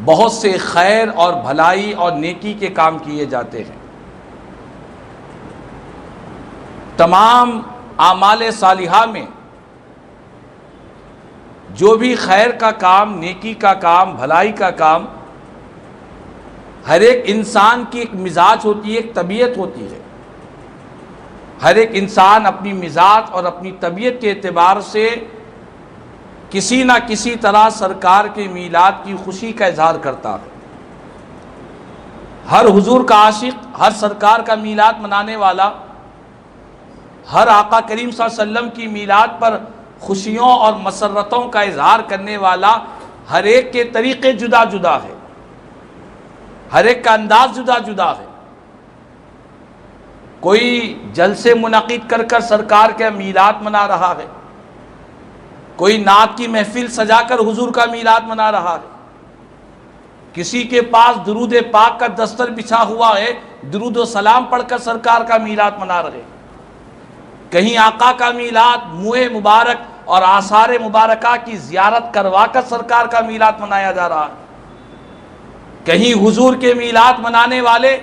بہت سے خیر اور بھلائی اور نیکی کے کام کیے جاتے ہیں۔ تمام اعمال صالحہ میں جو بھی خیر کا کام، نیکی کا کام، بھلائی کا کام، ہر ایک انسان کی ایک مزاج ہوتی ہے، ایک طبیعت ہوتی ہے۔ ہر ایک انسان اپنی مزاج اور اپنی طبیعت کے اعتبار سے کسی نہ کسی طرح سرکار کے میلاد کی خوشی کا اظہار کرتا ہے۔ ہر حضور کا عاشق، ہر سرکار کا میلاد منانے والا، ہر آقا کریم صلی اللہ علیہ وسلم کی میلاد پر خوشیوں اور مسرتوں کا اظہار کرنے والا، ہر ایک کے طریقے جدا جدا ہے، ہر ایک کا انداز جدا جدا ہے۔ کوئی جلسے منعقد کر کر سرکار کا میلاد منا رہا ہے، کوئی نعت کی محفل سجا کر حضور کا میلاد منا رہا ہے، کسی کے پاس درود پاک کا دستر بچھا ہوا ہے، درود و سلام پڑھ کر سرکار کا میلاد منا رہے۔ کہیں آقا کا میلاد منہ مبارک اور آثار مبارکہ کی زیارت کروا کر سرکار کا میلاد منایا جا رہا ہے۔ کہیں حضور کے میلاد منانے والے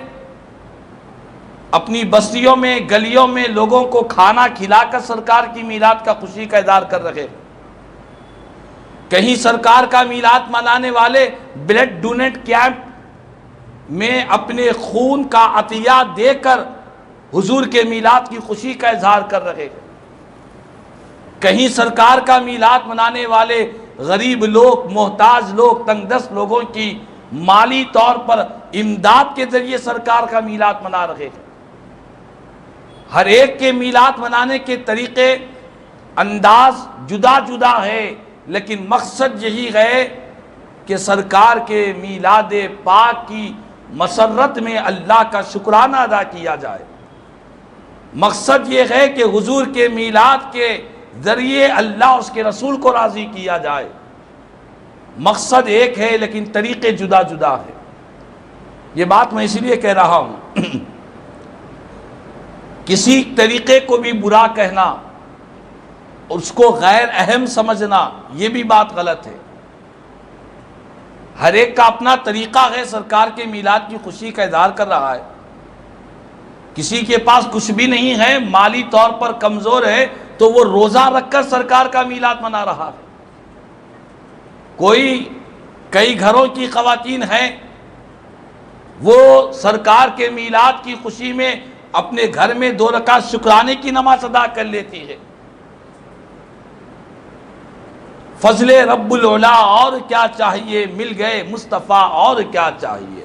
اپنی بستیوں میں، گلیوں میں لوگوں کو کھانا کھلا کر سرکار کی میلاد کا خوشی کا اظہار کر رہے۔ کہیں سرکار کا میلاد منانے والے بلڈ ڈونیٹ کیمپ میں اپنے خون کا عطیہ دے کر حضور کے میلاد کی خوشی کا اظہار کر رہے ہیں۔ کہیں سرکار کا میلاد منانے والے غریب لوگ، محتاج لوگ، تنگ دست لوگوں کی مالی طور پر امداد کے ذریعے سرکار کا میلاد منا رہے ہیں۔ ہر ایک کے میلاد منانے کے طریقے، انداز جدا جدا ہے، لیکن مقصد یہی ہے کہ سرکار کے میلاد پاک کی مسرت میں اللہ کا شکرانہ ادا کیا جائے۔ مقصد یہ ہے کہ حضور کے میلاد کے ذریعے اللہ اس کے رسول کو راضی کیا جائے۔ مقصد ایک ہے لیکن طریقے جدا جدا ہے۔ یہ بات میں اس لیے کہہ رہا ہوں، کسی طریقے کو بھی برا کہنا، اس کو غیر اہم سمجھنا، یہ بھی بات غلط ہے۔ ہر ایک کا اپنا طریقہ ہے، سرکار کے میلاد کی خوشی کا اظہار کر رہا ہے۔ کسی کے پاس کچھ بھی نہیں ہے، مالی طور پر کمزور ہے، تو وہ روزہ رکھ کر سرکار کا میلاد منا رہا ہے۔ کئی گھروں کی خواتین ہیں، وہ سرکار کے میلاد کی خوشی میں اپنے گھر میں 2 رکعت شکرانے کی نماز ادا کر لیتی ہے۔ فضل رب العلا اور کیا چاہیے، مل گئے مصطفیٰ اور کیا چاہیے۔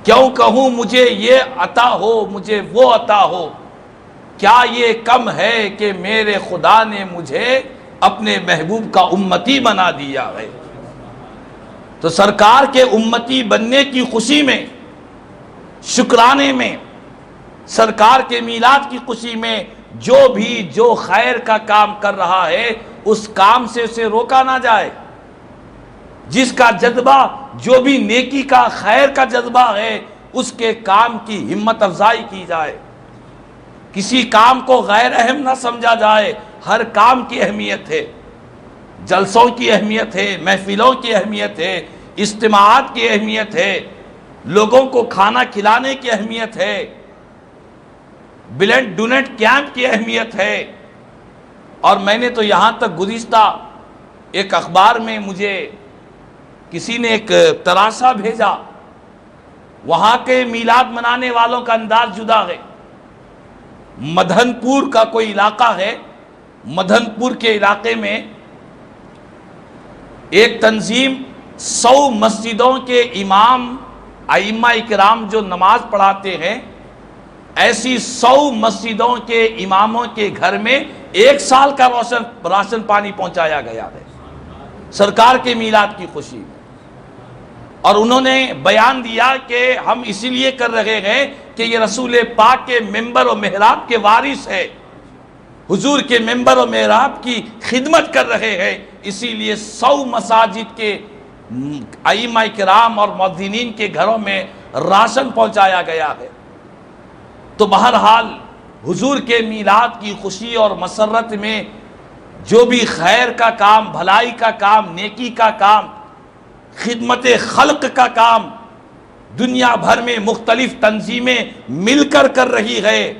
کیوں کہوں مجھے یہ عطا ہو، مجھے وہ عطا ہو، کیا یہ کم ہے کہ میرے خدا نے مجھے اپنے محبوب کا امتی بنا دیا ہے۔ تو سرکار کے امتی بننے کی خوشی میں، شکرانے میں، سرکار کے میلاد کی خوشی میں جو خیر کا کام کر رہا ہے، اس کام سے اسے روکا نہ جائے۔ جس کا جذبہ، جو بھی نیکی کا، خیر کا جذبہ ہے، اس کے کام کی ہمت افزائی کی جائے۔ کسی کام کو غیر اہم نہ سمجھا جائے، ہر کام کی اہمیت ہے۔ جلسوں کی اہمیت ہے، محفلوں کی اہمیت ہے، اجتماعات کی اہمیت ہے، لوگوں کو کھانا کھلانے کی اہمیت ہے، بلڈ ڈونیٹ کیمپ کی اہمیت ہے۔ اور میں نے تو یہاں تک گزشتہ ایک اخبار میں مجھے کسی نے ایک تراشا بھیجا، وہاں کے میلاد منانے والوں کا انداز جدا ہے۔ مدھن پور کا کوئی علاقہ ہے، مدھن پور کے علاقے میں ایک تنظیم 100 مسجدوں کے امام، ائمہ اکرام جو نماز پڑھاتے ہیں، ایسی 100 مسجدوں کے اماموں کے گھر میں 1 سال کا راشن پانی پہنچایا گیا ہے سرکار کے میلاد کی خوشی میں۔ اور انہوں نے بیان دیا کہ ہم اسی لیے کر رہے ہیں کہ یہ رسول پاک کے منبر و محراب کے وارث ہے، حضور کے منبر و محراب کی خدمت کر رہے ہیں، اسی لیے 100 مساجد کے ائمہ کرام اور مؤذنین کے گھروں میں راشن پہنچایا گیا ہے۔ تو بہرحال حضور کے میلاد کی خوشی اور مسرت میں جو بھی خیر کا کام، بھلائی کا کام، نیکی کا کام خدمت خلق کا کام دنیا بھر میں مختلف تنظیمیں مل کر رہی ہے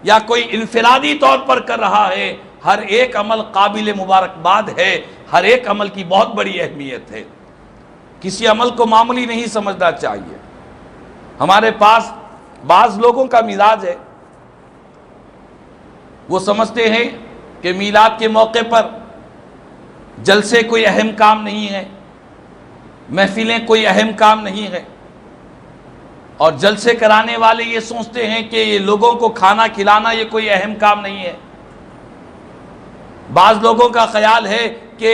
یا کوئی انفرادی طور پر کر رہا ہے، ہر ایک عمل قابل مبارکباد ہے، ہر ایک عمل کی بہت بڑی اہمیت ہے، کسی عمل کو معمولی نہیں سمجھنا چاہیے۔ ہمارے پاس بعض لوگوں کا مزاج ہے، وہ سمجھتے ہیں کہ میلاد کے موقع پر جلسے کوئی اہم کام نہیں ہے، محفلیں کوئی اہم کام نہیں ہے، اور جلسے کرانے والے یہ سوچتے ہیں کہ یہ لوگوں کو کھانا کھلانا یہ کوئی اہم کام نہیں ہے۔ بعض لوگوں کا خیال ہے کہ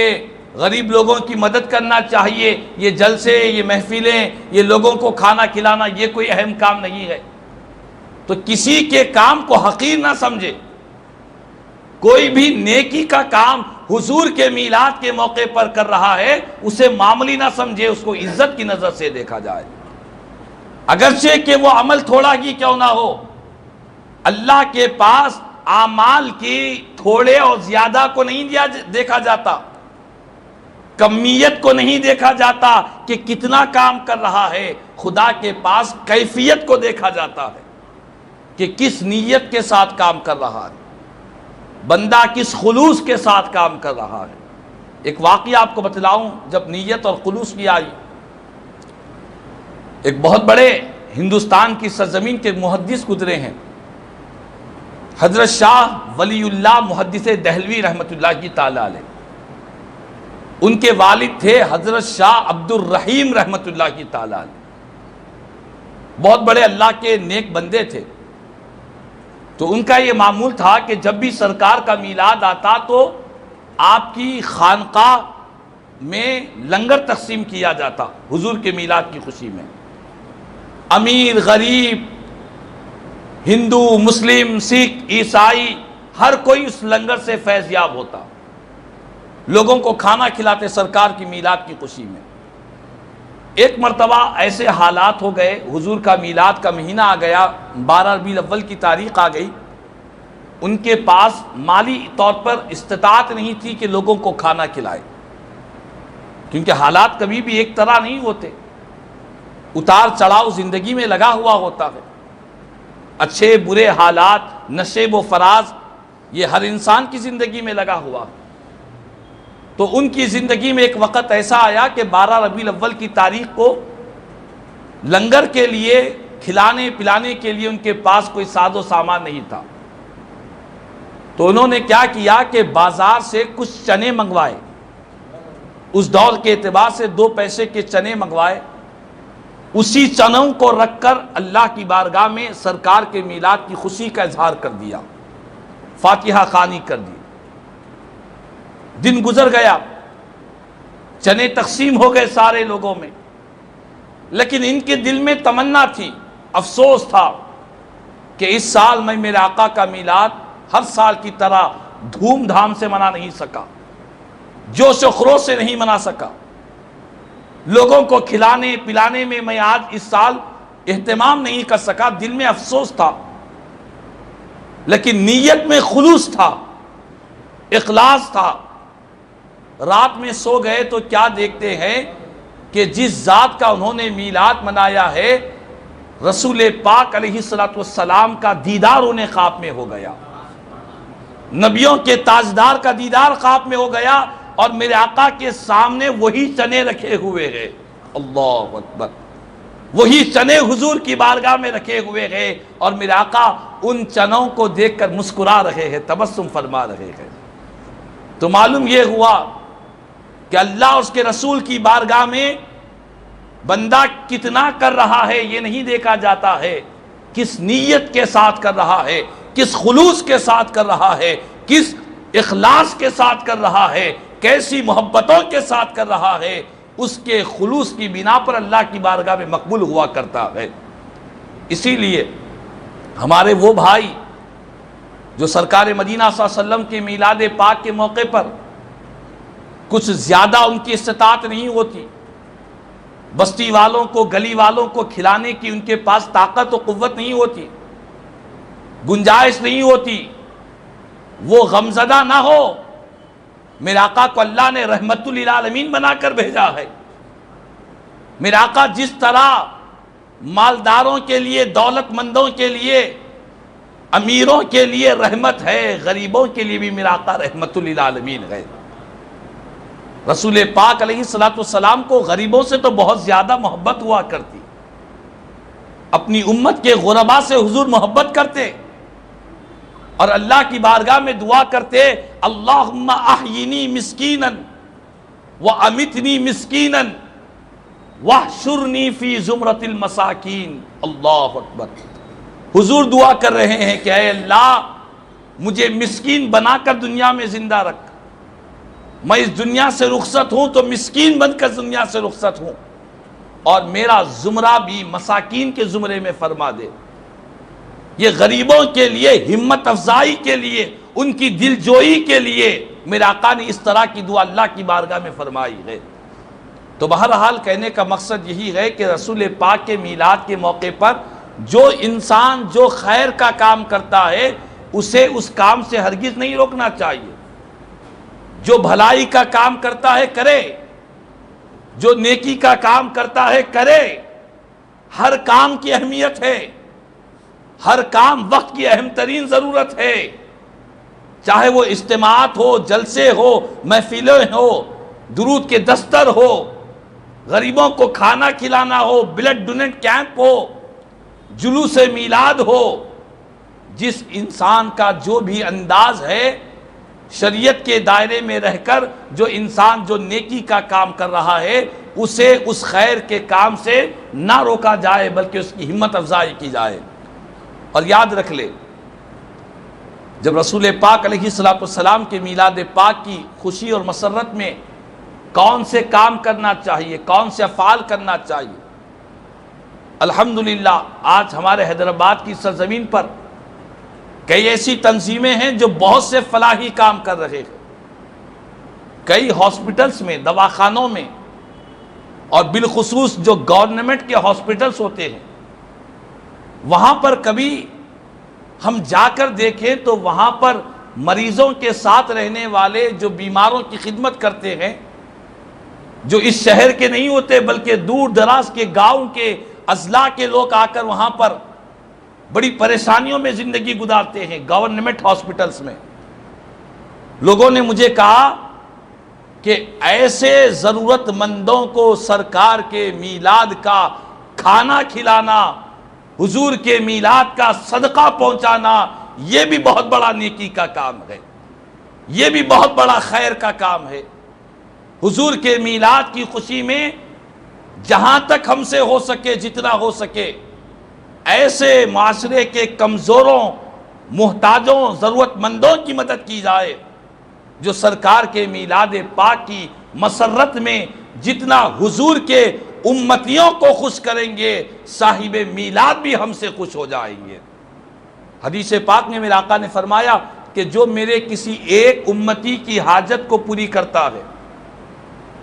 غریب لوگوں کی مدد کرنا چاہیے، یہ جلسے، یہ محفلیں، یہ لوگوں کو کھانا کھلانا یہ کوئی اہم کام نہیں ہے۔ تو کسی کے کام کو حقیر نہ سمجھے، کوئی بھی نیکی کا کام حضور کے میلاد کے موقع پر کر رہا ہے اسے معمولی نہ سمجھے، اس کو عزت کی نظر سے دیکھا جائے، اگرچہ کہ وہ عمل تھوڑا ہی کیوں نہ ہو۔ اللہ کے پاس اعمال کی تھوڑے اور زیادہ کو نہیں دیکھا جاتا، کمیت کو نہیں دیکھا جاتا کہ کتنا کام کر رہا ہے، خدا کے پاس کیفیت کو دیکھا جاتا ہے کہ کس نیت کے ساتھ کام کر رہا ہے، بندہ کس خلوص کے ساتھ کام کر رہا ہے۔ ایک واقعہ آپ کو بتلاؤں، جب نیت اور خلوص کی آئی، ایک بہت بڑے ہندوستان کی سرزمین کے محدث گزرے ہیں، حضرت شاہ ولی اللہ محدث دہلوی رحمۃ اللہ کی تعالی علیہ۔ ان کے والد تھے حضرت شاہ عبد الرحیم رحمۃ اللہ کی تعالی علیہ، بہت بڑے اللہ کے نیک بندے تھے۔ تو ان کا یہ معمول تھا کہ جب بھی سرکار کا میلاد آتا تو آپ کی خانقاہ میں لنگر تقسیم کیا جاتا حضور کے میلاد کی خوشی میں، امیر غریب، ہندو مسلم سکھ عیسائی ہر کوئی اس لنگر سے فیض یاب ہوتا، لوگوں کو کھانا کھلاتے سرکار کی میلاد کی خوشی میں۔ ایک مرتبہ ایسے حالات ہو گئے، حضور کا میلاد کا مہینہ آ گیا، 12 ربیع الاول کی تاریخ آ گئی، ان کے پاس مالی طور پر استطاعت نہیں تھی کہ لوگوں کو کھانا کھلائے، کیونکہ حالات کبھی بھی ایک طرح نہیں ہوتے، اتار چڑھاؤ زندگی میں لگا ہوا ہوتا ہے، اچھے برے حالات، نشیب و فراز، یہ ہر انسان کی زندگی میں لگا ہوا۔ تو ان کی زندگی میں ایک وقت ایسا آیا کہ 12 ربیع الاول کی تاریخ کو لنگر کے لیے، کھلانے پلانے کے لیے ان کے پاس کوئی ساز و سامان نہیں تھا۔ تو انہوں نے کیا کیا کہ بازار سے کچھ چنے منگوائے، اس دور کے اعتبار سے 2 پیسے کے چنے منگوائے، اسی چنوں کو رکھ کر اللہ کی بارگاہ میں سرکار کے میلاد کی خوشی کا اظہار کر دیا، فاتحہ خوانی کر دی۔ دن گزر گیا، چنے تقسیم ہو گئے سارے لوگوں میں، لیکن ان کے دل میں تمنا تھی، افسوس تھا کہ اس سال میں میرے آقا کا میلاد ہر سال کی طرح دھوم دھام سے منا نہیں سکا، جوش و خروش سے نہیں منا سکا، لوگوں کو کھلانے پلانے میں میں آج اس سال اہتمام نہیں کر سکا، دل میں افسوس تھا، لیکن نیت میں خلوص تھا، اخلاص تھا۔ رات میں سو گئے تو کیا دیکھتے ہیں کہ جس ذات کا انہوں نے میلاد منایا ہے، رسول پاک علیہ السلام کا دیدار انہیں خواب میں ہو گیا، نبیوں کے تاجدار کا دیدار خواب میں ہو گیا، اور میرے آقا کے سامنے وہی چنے رکھے ہوئے ہیں، اللہ اکبر، وہی چنے حضور کی بارگاہ میں رکھے ہوئے ہیں، اور میرے آقا ان چنوں کو دیکھ کر مسکرا رہے ہیں، تبسم فرما رہے ہیں۔ تو معلوم یہ ہوا کہ اللہ اور اس کے رسول کی بارگاہ میں بندہ کتنا کر رہا ہے یہ نہیں دیکھا جاتا ہے، کس نیت کے ساتھ کر رہا ہے، کس خلوص کے ساتھ کر رہا ہے، کس اخلاص کے ساتھ کر رہا ہے، کیسی محبتوں کے ساتھ کر رہا ہے، اس کے خلوص کی بنا پر اللہ کی بارگاہ میں مقبول ہوا کرتا ہے۔ اسی لیے ہمارے وہ بھائی جو سرکار مدینہ صلی اللہ علیہ وسلم کے میلاد پاک کے موقع پر کچھ زیادہ ان کی استطاعت نہیں ہوتی، بستی والوں کو، گلی والوں کو کھلانے کی ان کے پاس طاقت و قوت نہیں ہوتی، گنجائش نہیں ہوتی، وہ غمزدہ نہ ہو۔ میرے آقا کو اللہ نے رحمت للعالمین بنا کر بھیجا ہے، میرے آقا جس طرح مالداروں کے لیے، دولت مندوں کے لیے، امیروں کے لیے رحمت ہے، غریبوں کے لیے بھی میرا آقا رحمت للعالمین ہے۔ رسول پاک علیہ السلام کو غریبوں سے تو بہت زیادہ محبت ہوا کرتی، اپنی امت کے غرباء سے حضور محبت کرتے اور اللہ کی بارگاہ میں دعا کرتے، اللہم احیینی مسکینا وامتنی مسکینا واحشرنی فی زمرۃ المساکین۔ اللہ اکبر۔ حضور دعا کر رہے ہیں کہ اے اللہ مجھے مسکین بنا کر دنیا میں زندہ رکھ، میں اس دنیا سے رخصت ہوں تو مسکین بن کر دنیا سے رخصت ہوں، اور میرا زمرہ بھی مساکین کے زمرے میں فرما دے۔ یہ غریبوں کے لیے ہمت افزائی کے لیے، ان کی دل جوئی کے لیے میرے آقا نے اس طرح کی دعا اللہ کی بارگاہ میں فرمائی ہے۔ تو بہرحال کہنے کا مقصد یہی ہے کہ رسول پاک کے میلاد کے موقع پر جو انسان جو خیر کا کام کرتا ہے اسے اس کام سے ہرگز نہیں روکنا چاہیے۔ جو بھلائی کا کام کرتا ہے کرے، جو نیکی کا کام کرتا ہے کرے۔ ہر کام کی اہمیت ہے، ہر کام وقت کی اہم ترین ضرورت ہے، چاہے وہ اجتماعات ہو، جلسے ہو، محفلیں ہو، درود کے دستر ہو، غریبوں کو کھانا کھلانا ہو، بلڈ ڈونیٹ کیمپ ہو، جلوس میلاد ہو۔ جس انسان کا جو بھی انداز ہے، شریعت کے دائرے میں رہ کر جو انسان جو نیکی کا کام کر رہا ہے اسے اس خیر کے کام سے نہ روکا جائے بلکہ اس کی ہمت افزائی کی جائے۔ اور یاد رکھ لے، جب رسول پاک علیہ السلام کے میلاد پاک کی خوشی اور مسرت میں کون سے کام کرنا چاہیے، کون سے افعال کرنا چاہیے، الحمدللہ آج ہمارے حیدرآباد کی سرزمین پر کئی ایسی تنظیمیں ہیں جو بہت سے فلاحی کام کر رہے ہیں۔ کئی ہاسپٹلز میں، دواخانوں میں، اور بالخصوص جو گورنمنٹ کے ہاسپٹلز ہوتے ہیں وہاں پر کبھی ہم جا کر دیکھیں تو وہاں پر مریضوں کے ساتھ رہنے والے جو بیماروں کی خدمت کرتے ہیں، جو اس شہر کے نہیں ہوتے بلکہ دور دراز کے گاؤں کے اضلاع کے لوگ آ کر وہاں پر بڑی پریشانیوں میں زندگی گزارتے ہیں گورنمنٹ ہاسپٹلز میں۔ لوگوں نے مجھے کہا کہ ایسے ضرورت مندوں کو سرکار کے میلاد کا کھانا کھلانا، حضور کے میلاد کا صدقہ پہنچانا، یہ بھی بہت بڑا نیکی کا کام ہے، یہ بھی بہت بڑا خیر کا کام ہے۔ حضور کے میلاد کی خوشی میں جہاں تک ہم سے ہو سکے، جتنا ہو سکے، ایسے معاشرے کے کمزوروں، محتاجوں، ضرورت مندوں کی مدد کی جائے جو سرکار کے میلاد پاک کی مسرت میں جتنا حضور کے امتیوں کو خوش کریں گے، صاحب میلاد بھی ہم سے خوش ہو جائیں گے۔ حدیث پاک میں میرے آقا نے فرمایا کہ جو میرے کسی ایک امتی کی حاجت کو پوری کرتا ہے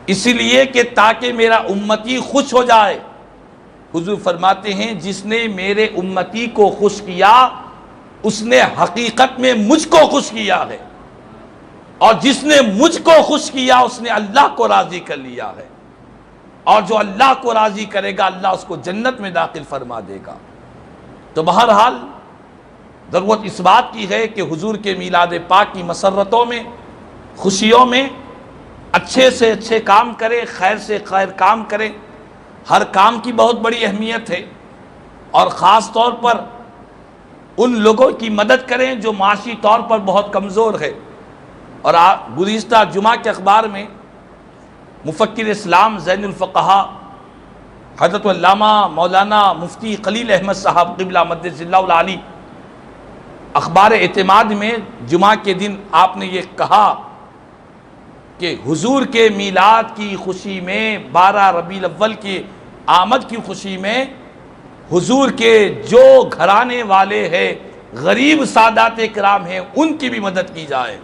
اسی لیے کہ تاکہ میرا امتی خوش ہو جائے، حضور فرماتے ہیں جس نے میرے امتی کو خوش کیا اس نے حقیقت میں مجھ کو خوش کیا ہے، اور جس نے مجھ کو خوش کیا اس نے اللہ کو راضی کر لیا ہے، اور جو اللہ کو راضی کرے گا اللہ اس کو جنت میں داخل فرما دے گا۔ تو بہرحال ضرورت اس بات کی ہے کہ حضور کے میلاد پاک کی مسرتوں میں، خوشیوں میں اچھے سے اچھے کام کریں، خیر سے خیر کام کریں۔ ہر کام کی بہت بڑی اہمیت ہے، اور خاص طور پر ان لوگوں کی مدد کریں جو معاشی طور پر بہت کمزور ہے۔ اور گزشتہ جمعہ کے اخبار میں مفکر اسلام زین الفقہا حضرت علامہ مولانا مفتی خلیل احمد صاحب قبلہ مدث اللہ العالی اخبار اعتماد میں جمعہ کے دن آپ نے یہ کہا کہ حضور کے میلاد کی خوشی میں، 12 ربیع الاول کی آمد کی خوشی میں، حضور کے جو گھرانے والے ہیں، غریب سادات کرام ہیں، ان کی بھی مدد کی جائے،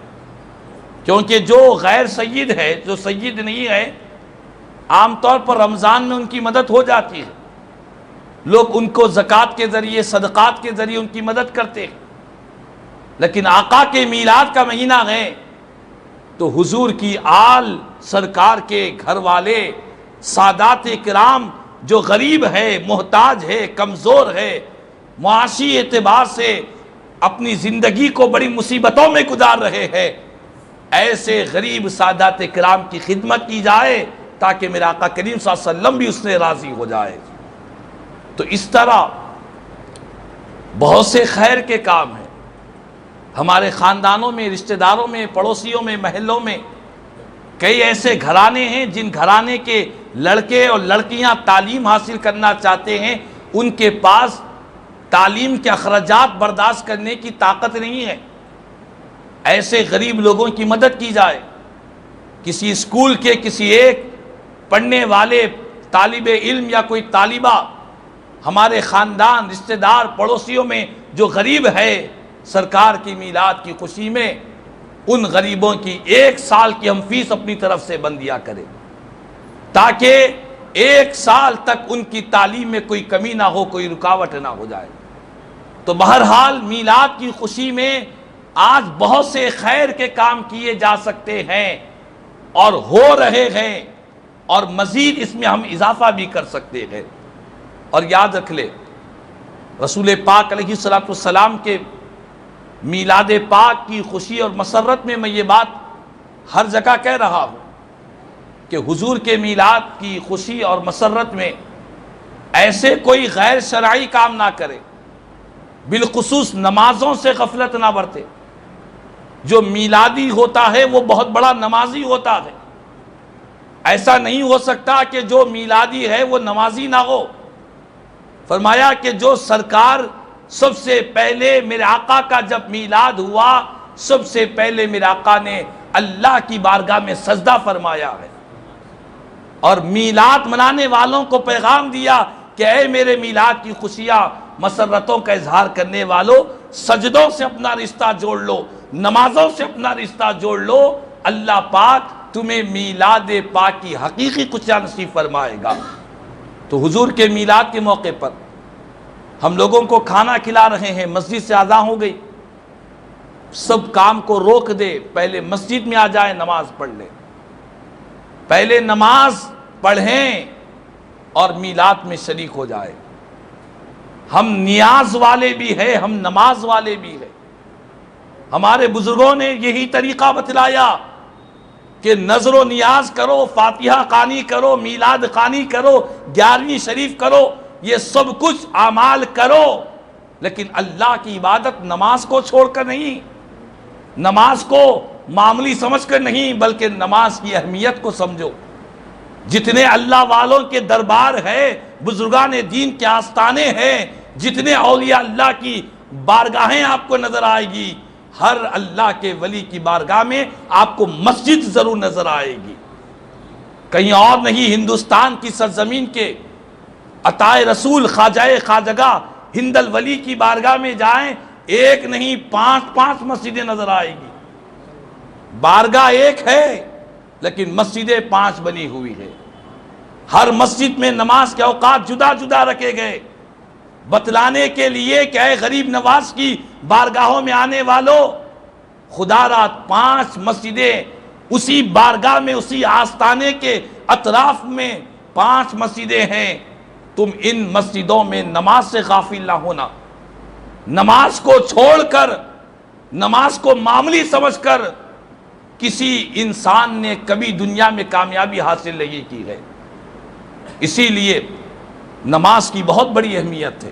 کیونکہ جو غیر سید ہے، جو سید نہیں ہے، عام طور پر رمضان میں ان کی مدد ہو جاتی ہے، لوگ ان کو زکوٰۃ کے ذریعے، صدقات کے ذریعے ان کی مدد کرتے ہیں، لیکن آقا کے میلاد کا مہینہ ہے تو حضور کی آل، سرکار کے گھر والے، سادات کرام جو غریب ہے، محتاج ہے، کمزور ہے، معاشی اعتبار سے اپنی زندگی کو بڑی مصیبتوں میں گزار رہے ہیں، ایسے غریب سادات کرام کی خدمت کی جائے تاکہ میرا آقا کریم صلی اللہ علیہ وسلم بھی اس سے راضی ہو جائے۔ تو اس طرح بہت سے خیر کے کام ہیں ہمارے خاندانوں میں، رشتہ داروں میں، پڑوسیوں میں، محلوں میں۔ کئی ایسے گھرانے ہیں جن گھرانے کے لڑکے اور لڑکیاں تعلیم حاصل کرنا چاہتے ہیں، ان کے پاس تعلیم کے اخراجات برداشت کرنے کی طاقت نہیں ہے۔ ایسے غریب لوگوں کی مدد کی جائے۔ کسی اسکول کے کسی ایک پڑھنے والے طالب علم یا کوئی طالبہ ہمارے خاندان، رشتہ دار، پڑوسیوں میں جو غریب ہے، سرکار کی میلاد کی خوشی میں ان غریبوں کی 1 سال کی ہم فیس اپنی طرف سے بند دیا کرے تاکہ 1 سال تک ان کی تعلیم میں کوئی کمی نہ ہو، کوئی رکاوٹ نہ ہو جائے۔ تو بہرحال میلاد کی خوشی میں آج بہت سے خیر کے کام کیے جا سکتے ہیں اور ہو رہے ہیں، اور مزید اس میں ہم اضافہ بھی کر سکتے ہیں۔ اور یاد رکھ لے، رسول پاک علیہ السلام کے میلاد پاک کی خوشی اور مسرت میں میں یہ بات ہر جگہ کہہ رہا ہوں کہ حضور کے میلاد کی خوشی اور مسرت میں ایسے کوئی غیر شرعی کام نہ کرے، بالخصوص نمازوں سے غفلت نہ برتے۔ جو میلادی ہوتا ہے وہ بہت بڑا نمازی ہوتا ہے، ایسا نہیں ہو سکتا کہ جو میلادی ہے وہ نمازی نہ ہو۔ فرمایا کہ جو سرکار سب سے پہلے میرے آقا کا جب میلاد ہوا، سب سے پہلے میرے آقا نے اللہ کی بارگاہ میں سجدہ فرمایا ہے، اور میلاد منانے والوں کو پیغام دیا کہ اے میرے میلاد کی خوشیاں مسرتوں کا اظہار کرنے والوں، سجدوں سے اپنا رشتہ جوڑ لو، نمازوں سے اپنا رشتہ جوڑ لو، اللہ پاک تمہیں میلاد پاک کی حقیقی خوشیاں نصیب فرمائے گا۔ تو حضور کے میلاد کے موقع پر ہم لوگوں کو کھانا کھلا رہے ہیں، مسجد سے اذان ہو گئی، سب کام کو روک دے، پہلے مسجد میں آ جائیں، نماز پڑھ لیں، پہلے نماز پڑھیں اور میلاد میں شریک ہو جائیں۔ ہم نیاز والے بھی ہیں، ہم نماز والے بھی ہیں۔ ہمارے بزرگوں نے یہی طریقہ بتلایا کہ نظر و نیاز کرو، فاتحہ خوانی کرو، میلاد خوانی کرو، 11ویں شریف کرو، یہ سب کچھ اعمال کرو، لیکن اللہ کی عبادت نماز کو چھوڑ کر نہیں، نماز کو معمولی سمجھ کر نہیں، بلکہ نماز کی اہمیت کو سمجھو۔ جتنے اللہ والوں کے دربار ہے، بزرگان دین کے آستانے ہیں، جتنے اولیاء اللہ کی بارگاہیں آپ کو نظر آئے گی، ہر اللہ کے ولی کی بارگاہ میں آپ کو مسجد ضرور نظر آئے گی۔ کہیں اور نہیں، ہندوستان کی سرزمین کے عطا رسول خواجہ خواجگاہ ہند الولی کی بارگاہ میں جائیں، 1 نہیں 5 مسجدیں نظر آئے گی۔ بارگاہ ایک ہے لیکن مسجدیں 5 بنی ہوئی ہے۔ ہر مسجد میں نماز کے اوقات جدا جدا رکھے گئے، بتلانے کے لیے کہ اے غریب نواز کی بارگاہوں میں آنے والوں، خدا را 5 مسجدیں اسی بارگاہ میں، اسی آستانے کے اطراف میں 5 مسجدیں ہیں، تم ان مسجدوں میں نماز سے غافل نہ ہونا۔ نماز کو چھوڑ کر، نماز کو معمولی سمجھ کر کسی انسان نے کبھی دنیا میں کامیابی حاصل نہیں کی ہے۔ اسی لیے نماز کی بہت بڑی اہمیت ہے۔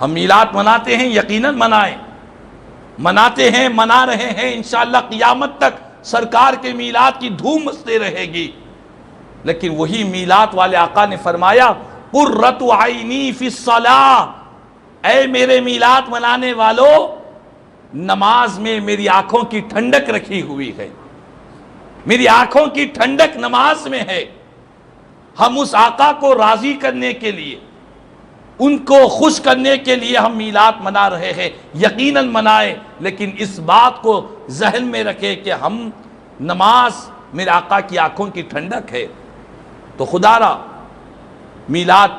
ہم میلاد مناتے ہیں، یقیناً منائیں، مناتے ہیں، منا رہے ہیں، انشاءاللہ قیامت تک سرکار کے میلاد کی دھوم مچتے رہے گی۔ لیکن وہی میلاد والے آقا نے فرمایا قرۃ عینی فی الصلاۃ، اے میرے میلاد منانے والوں، نماز میں میری آنکھوں کی ٹھنڈک رکھی ہوئی ہے، میری آنکھوں کی ٹھنڈک نماز میں ہے۔ ہم اس آقا کو راضی کرنے کے لیے، ان کو خوش کرنے کے لیے ہم میلاد منا رہے ہیں، یقیناً منائیں، لیکن اس بات کو ذہن میں رکھے کہ ہم نماز میرے آقا کی آنکھوں کی ٹھنڈک ہے۔ تو خدا را میلاد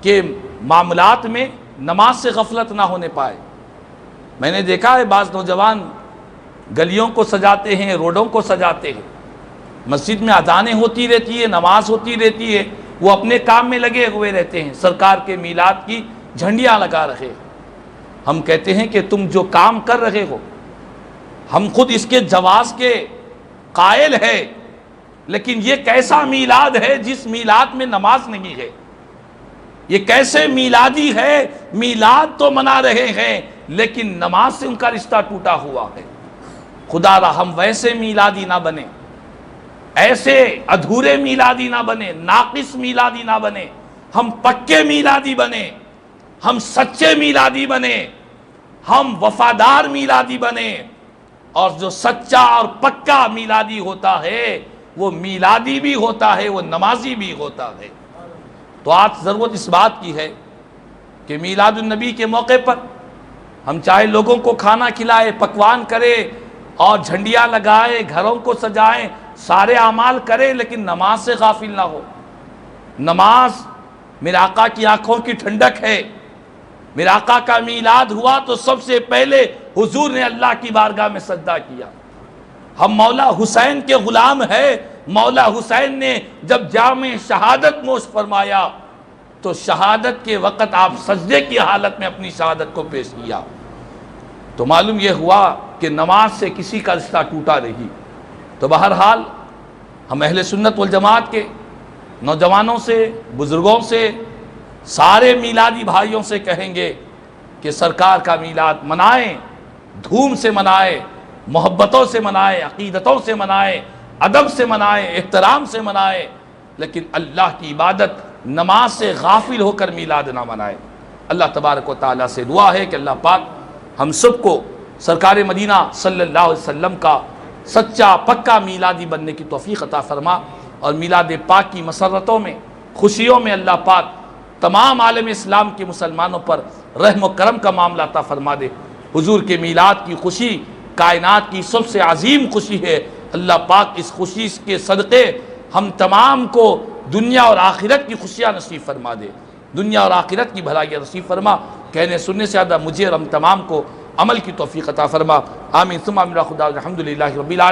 کے معاملات میں نماز سے غفلت نہ ہونے پائے۔ میں نے دیکھا ہے بعض نوجوان گلیوں کو سجاتے ہیں، روڈوں کو سجاتے ہیں، مسجد میں اذانیں ہوتی رہتی ہے، نماز ہوتی رہتی ہے، وہ اپنے کام میں لگے ہوئے رہتے ہیں، سرکار کے میلاد کی جھنڈیاں لگا رہے۔ ہم کہتے ہیں کہ تم جو کام کر رہے ہو ہم خود اس کے جواز کے قائل ہے، لیکن یہ کیسا میلاد ہے جس میلاد میں نماز نہیں ہے؟ یہ کیسے میلادی ہے؟ میلاد تو منا رہے ہیں لیکن نماز سے ان کا رشتہ ٹوٹا ہوا ہے۔ خدا را ہم ویسے میلادی نہ بنے، ایسے ادھورے میلادی نہ بنے، ناقص میلادی نہ بنے، ہم پکے میلادی بنے، ہم سچے میلادی بنے، ہم وفادار میلادی بنے۔ اور جو سچا اور پکا میلادی ہوتا ہے وہ میلادی بھی ہوتا ہے، وہ نمازی بھی ہوتا ہے۔ تو آج ضرورت اس بات کی ہے کہ میلاد النبی کے موقع پر ہم چاہے لوگوں کو کھانا کھلائے، پکوان کرے اور جھنڈیاں لگائے، گھروں کو سجائیں، سارے اعمال کرے، لیکن نماز سے غافل نہ ہو۔ نماز میرے آقا کی آنکھوں کی ٹھنڈک ہے۔ میرے آقا کا میلاد ہوا تو سب سے پہلے حضور نے اللہ کی بارگاہ میں سجدہ کیا۔ ہم مولا حسین کے غلام ہیں۔ مولا حسین نے جب جام شہادت نوش فرمایا تو شہادت کے وقت آپ سجدے کی حالت میں اپنی شہادت کو پیش کیا۔ تو معلوم یہ ہوا کہ نماز سے کسی کا رشتہ ٹوٹا نہیں۔ تو بہرحال ہم اہل سنت والجماعت کے نوجوانوں سے، بزرگوں سے، سارے میلادی بھائیوں سے کہیں گے کہ سرکار کا میلاد منائیں، دھوم سے منائیں، محبتوں سے منائیں، عقیدتوں سے منائیں، ادب سے منائیں، احترام سے منائیں، لیکن اللہ کی عبادت نماز سے غافل ہو کر میلاد نہ منائیں۔ اللہ تبارک و تعالیٰ سے دعا ہے کہ اللہ پاک ہم سب کو سرکار مدینہ صلی اللہ علیہ وسلم کا سچا پکا میلادی بننے کی توفیق عطا فرما، اور میلاد پاک کی مسرتوں میں، خوشیوں میں اللہ پاک تمام عالم اسلام کے مسلمانوں پر رحم و کرم کا معاملہ عطا فرما دے۔ حضور کے میلاد کی خوشی کائنات کی سب سے عظیم خوشی ہے۔ اللہ پاک اس خوشی کے صدقے ہم تمام کو دنیا اور آخرت کی خوشیاں نصیب فرما دے، دنیا اور آخرت کی بھلائیاں نصیب فرما۔ کہنے سننے سے زیادہ مجھے اور ہم تمام کو عمل کی توفیق عطا فرما۔ آمین ثم آمین۔ خدا الحمدللہ رب العالمین۔